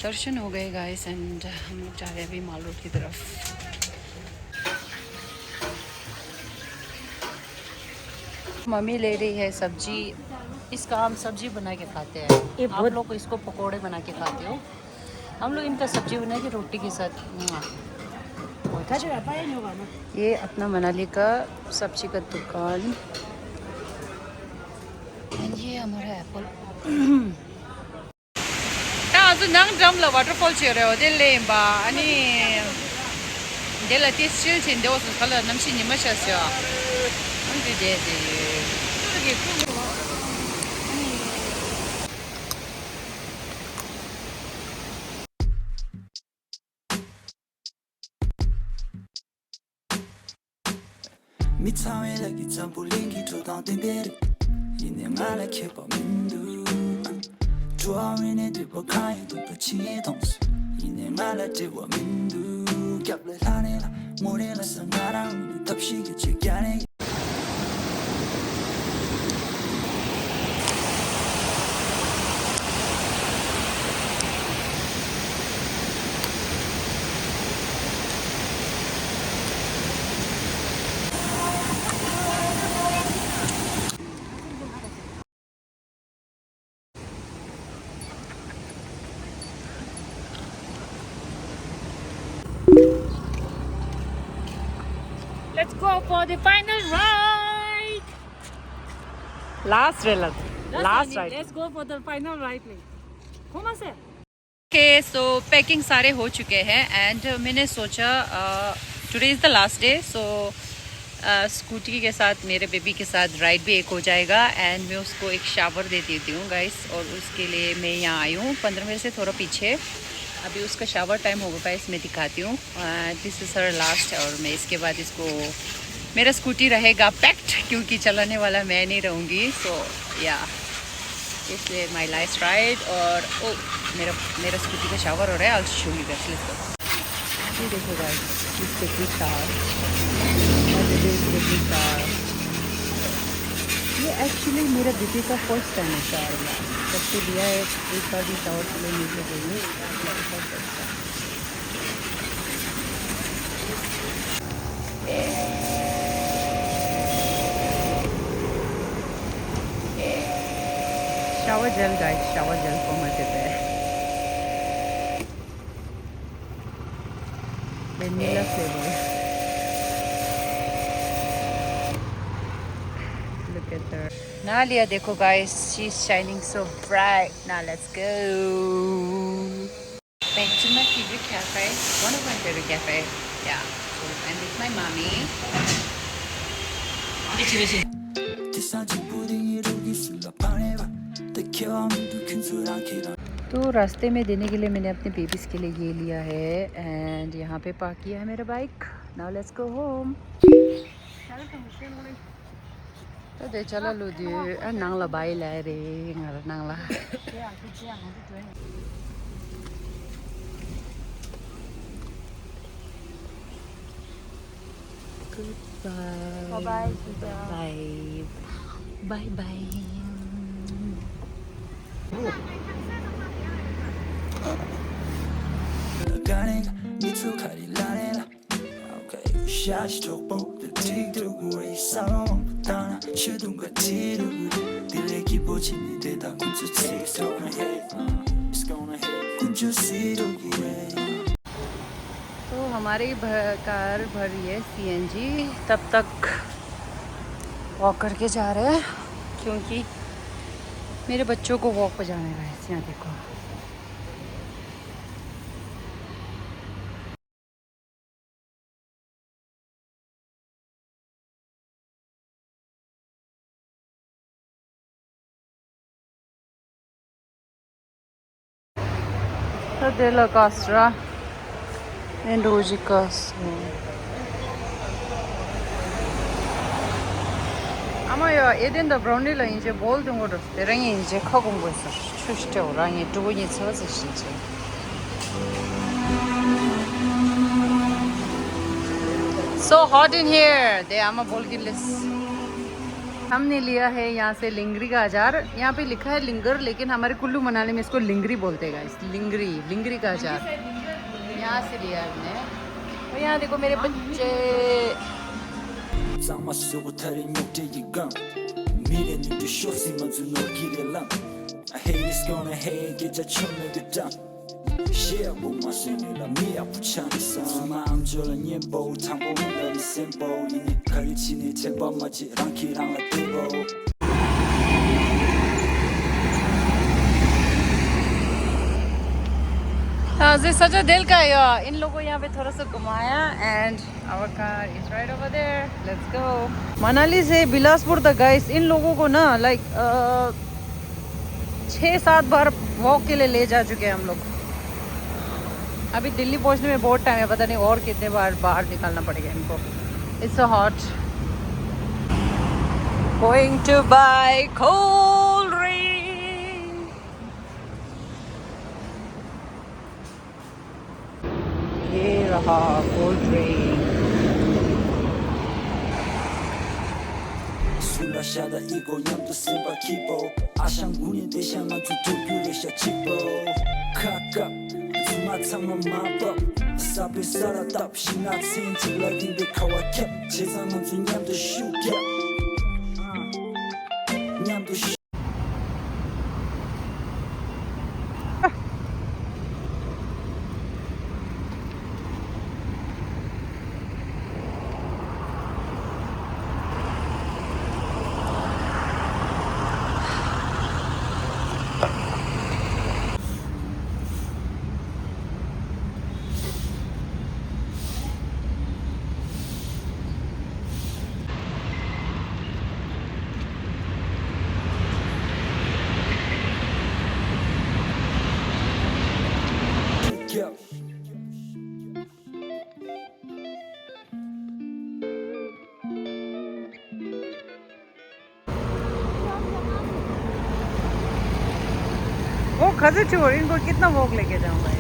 दर्शन हो गए guys and हम लोग जा रहे हैं अभी माल रोड की तरफ। मम्मी ले रही है सब्जी। इसका हम सब्जी बना के खाते हैं। आप लोग इसको पकोड़े बना के खाते हो, हम लोग इनका सब्जी बना के रोटी के साथ। ये अपना मनाली का सब्जी का दुकान। ये हमारा Apple. 아주 낭점로 와터폴 지어요. 델레임바 아니 델라 디스틸 데워서 걸러 남신이 마셨어요. 근데 이제 미타에 라기 잠불링기 조당땡데르 이내 말라 케버민두 주어위네 뒤버카이 도표치의 동수 이내 말라 제워민두 겹레 하네라 모래라 상가랑 우리 덮시게 지가네. Let's go for the final ride. last ride. Let's go for the final ride. Come on, sir. Okay so packing सारे हो चुके हैं एंड मैंने सोचा today is the last day. So scooty के साथ मेरे बेबी के साथ राइड भी एक हो जाएगा एंड मैं उसको एक शावर दे देती हूँ गाइस। और उसके लिए मैं यहाँ आई हूँ 15 मिनट से थोड़ा पीछे। अभी उसका शावर टाइम होगा गाइस, मैं दिखाती हूँ। This is her last. और मैं इसके बाद इसको मेरा स्कूटी रहेगा पैक्ड क्योंकि चलाने वाला मैं नहीं रहूँगी। सो या इसलिए माई लास्ट राइड। और ओ मेरा स्कूटी का शावर हो रहा है। आज show you guys, let's go. ये देखो गाइस, इस टेक्निक कार, ये एक्चुअली मेरा बेबी का फर्स्ट टाइम है शावर में। सबसे दिया है एक बार भी शावर के लिए मुझे देंगे। Shower gel guys, shower gel को मजे पे vanilla flavour. Look at her. Nalia, देखो guys, she's shining so bright. Now let's go back to my favorite cafe. One of my favorite cafe. Yeah. So I'm with my mommy. तो रास्ते में देने के लिए मैंने अपने बेबीज़ के लिए ये लिया है एंड यहाँ पे पार्क किया है मेरा bike. Now let's go home. तो दे चला लो दी नांगला बाई ला रे Nangla. Goodbye. Bye bye. Bye bye. तो हमारी कार भर रही है CNG। तब तक वॉक करके जा रहे हैं क्योंकि मेरे बच्चों को वॉक पे जाने रहे हैं। यहाँ देखो तो della Castra and Rosi Castle. 아마야 에덴더 브라운리라 이제 볼든 거를 대랑이 이제 커고 온 거였어. 출시죠. 랑이 두 분이 서서 진짜. So hot in here. दे आमा बोल के लिस हमने लिया है यहाँ से लिंगरी का अचार. यहाँ पे लिखा है लिंगर, लेकिन हमारे कुल्लू मनाली में इसको लिंगरी बोलते हैं गाइस. लिंगरी का अचार यहाँ से लिया हमने. और यहाँ देखो मेरे बच्चे. 쌍마 쓰고 다른 욕대기감 미래는 그 쇼스만주 너기래람 I hate is gonna hate get your chummy the dump Share with my sin이라 미야 부찬이사 마음 졸은 예보 탕보는 너리 셈보 이니 가르치니 제법마치 랑키랑 라떼보 जी सजा दिल का है. इन लोगों को यहाँ पे थोड़ा सा घुमाया and our car is right over there. Let's go. Manali से बिलासपुर तक गाइस इन लोगों को ना लाइक 6-7 बार वॉक के लिए ले जा चुके हैं हम लोग. अभी दिल्ली पहुंचने में बहुत टाइम है, पता नहीं और कितने बार बाहर निकालना पड़ेगा इनको. It's so hot. Going to buy cold drink. ये रहा कोल्ड ड्रिंक. 술라샤다 이고 냠도 세바 키보 아샹군이 대샤만 두두규레샤 치보 카카 주마창만 마법 사비 살아답 신나친 질러딘데 카와캡 제사만 주 냠도 슈캡 냠도 슈 वो खजे छोड़ इनको कितना वॉक लेके जाऊंगा.